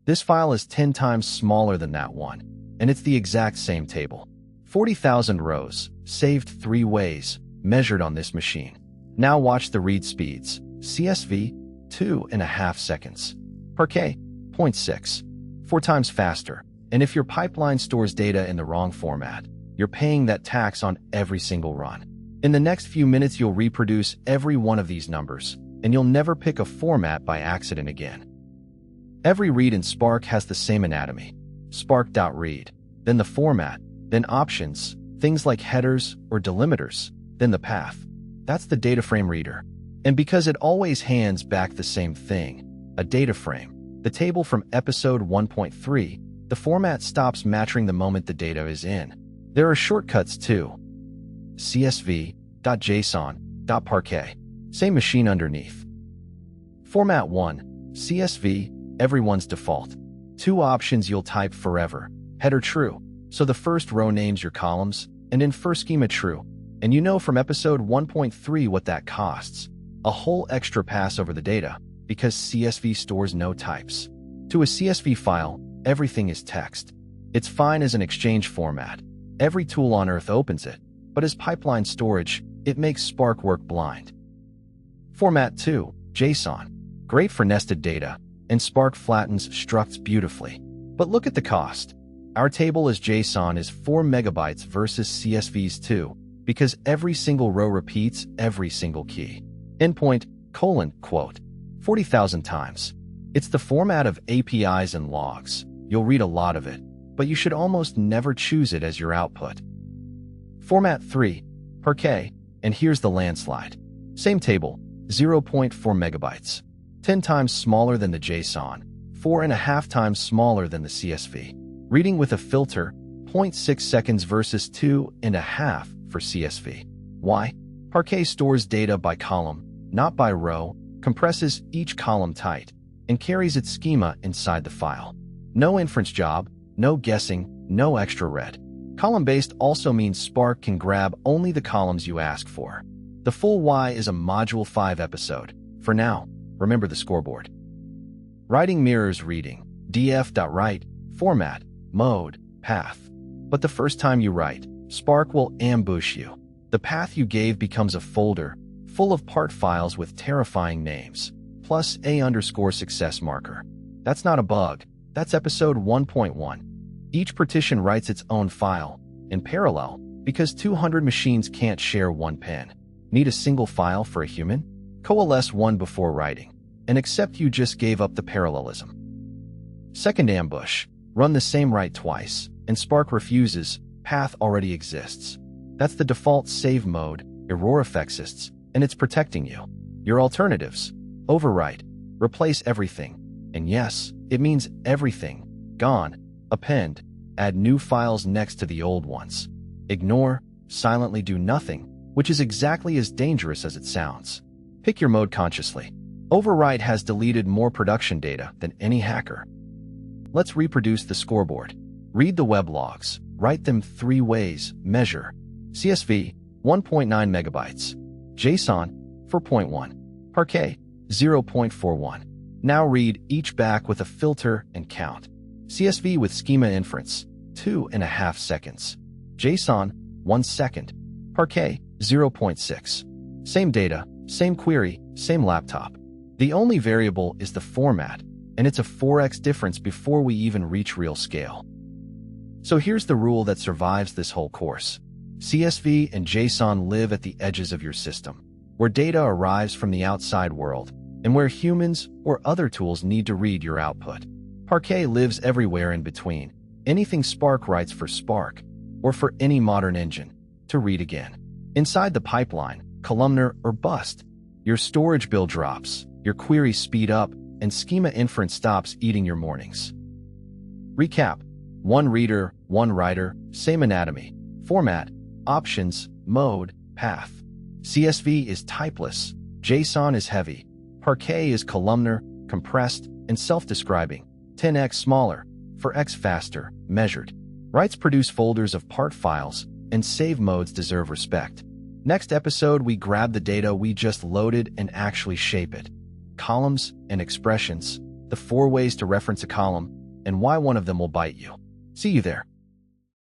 This file is 10 times smaller than that one, and it's the exact same table. 40,000 rows, saved 3 ways, measured on this machine. Now watch the read speeds. CSV, 2.5 seconds. Parquet, 0.6, 4 times faster. And if your pipeline stores data in the wrong format, you're paying that tax on every single run. In the next few minutes, you'll reproduce every one of these numbers, and you'll never pick a format by accident again. Every read in Spark has the same anatomy. Spark.read, then the format, then options, things like headers or delimiters, then the path. That's the data frame reader. And because it always hands back the same thing, a data frame, the table from episode 1.3, the format stops matching the moment the data is in. There are shortcuts too. CSV.json.parquet, same machine underneath. Format 1, CSV, everyone's default. 2 options you'll type forever. Header true, so the first row names your columns, and infer schema true. And you know from episode 1.3 what that costs. A whole extra pass over the data, because CSV stores no types. To a CSV file, everything is text. It's fine as an exchange format. Every tool on earth opens it, but as pipeline storage, it makes Spark work blind. Format 2, JSON. Great for nested data, and Spark flattens structs beautifully. But look at the cost. Our table as JSON is 4 megabytes versus CSV's 2, because every single row repeats every single key. Endpoint, quote, 40,000 times. It's the format of APIs and logs. You'll read a lot of it, but you should almost never choose it as your output. Format 3, Parquet, and here's the landslide. Same table, 0.4 megabytes. 10 times smaller than the JSON, 4.5 times smaller than the CSV. Reading with a filter, 0.6 seconds versus 2.5 for CSV. Why? Parquet stores data by column, not by row, compresses each column tight, and carries its schema inside the file. No inference job, no guessing, no extra read. Column-based also means Spark can grab only the columns you ask for. The full why is a Module 5 episode. For now, remember the scoreboard. Writing mirrors reading, df.write, format, mode, path. But the first time you write, Spark will ambush you. The path you gave becomes a folder full of part files with terrifying names, plus _success marker. That's not a bug. That's episode 1.1. Each partition writes its own file, in parallel, because 200 machines can't share one pen. Need a single file for a human? Coalesce one before writing, and accept you just gave up the parallelism. Second ambush, run the same write twice, and Spark refuses, path already exists. That's the default save mode, error exists, and it's protecting you. Your alternatives, overwrite, replace everything, and yes, it means everything, gone, append, add new files next to the old ones. Ignore, silently do nothing, which is exactly as dangerous as it sounds. Pick your mode consciously. Overwrite has deleted more production data than any hacker. Let's reproduce the scoreboard. Read the web logs, write them 3 ways, measure. CSV, 1.9 megabytes. JSON, 4.1. Parquet, 0.41. Now read each back with a filter and count. CSV with schema inference, 2.5 seconds. JSON, 1 second. Parquet, 0.6. Same data, same query, same laptop. The only variable is the format, and it's a 4x difference before we even reach real scale. So here's the rule that survives this whole course. CSV and JSON live at the edges of your system, where data arrives from the outside world, and where humans or other tools need to read your output. Parquet lives everywhere in between, anything Spark writes for Spark, or for any modern engine, to read again. Inside the pipeline, columnar or bust, your storage bill drops, your queries speed up, and schema inference stops eating your mornings. Recap: 1 reader, 1 writer, same anatomy, format, options, mode, path. CSV is typeless, JSON is heavy, Parquet is columnar, compressed, and self-describing, 10x smaller, for x faster, measured. Writes produce folders of part files, and save modes deserve respect. Next episode, we grab the data we just loaded and actually shape it. Columns and expressions, the 4 ways to reference a column, and why one of them will bite you. See you there.